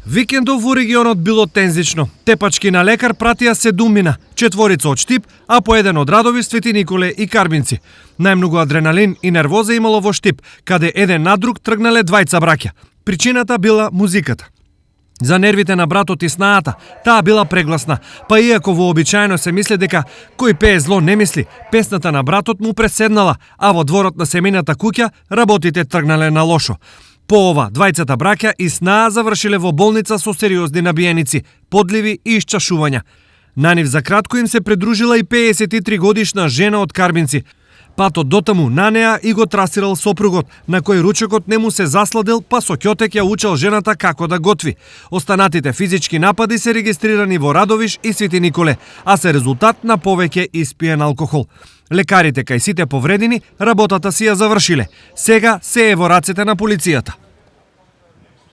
Викендов во регионот било тензично. Тепачки на лекар пратија 7 мина, 4 од Штип, а по еден од Радови, Свети Николе и Карбинци. Најмногу адреналин и нервоза имало во Штип, каде еден на друг тргнале двајца браќа. Причината била музиката. За нервите на братот и снаата, таа била прегласна, па иако вообичаено се мисли дека кој пее зло не мисли, песната на братот му преседнала, а во дворот на семејната куќа работите тргнале на лошо. По ова, двајцата браќа и снаа завршиле во болница со сериозни набиеници, подливи и исчашувања. На нив за кратко им се придружила и 53 годишна жена од Карбинци. Патот дотаму на неа и го трасирал сопругот, на кој ручекот не му се засладил, па со ќотек ја учел жената како да готви. Останатите физички напади се регистрирани во Радовиш и Свети Николе, а се резултат на повеќе испиен алкохол. Лекарите кај сите повредени работата си ја завршиле. Сега се е во рацете на полицијата.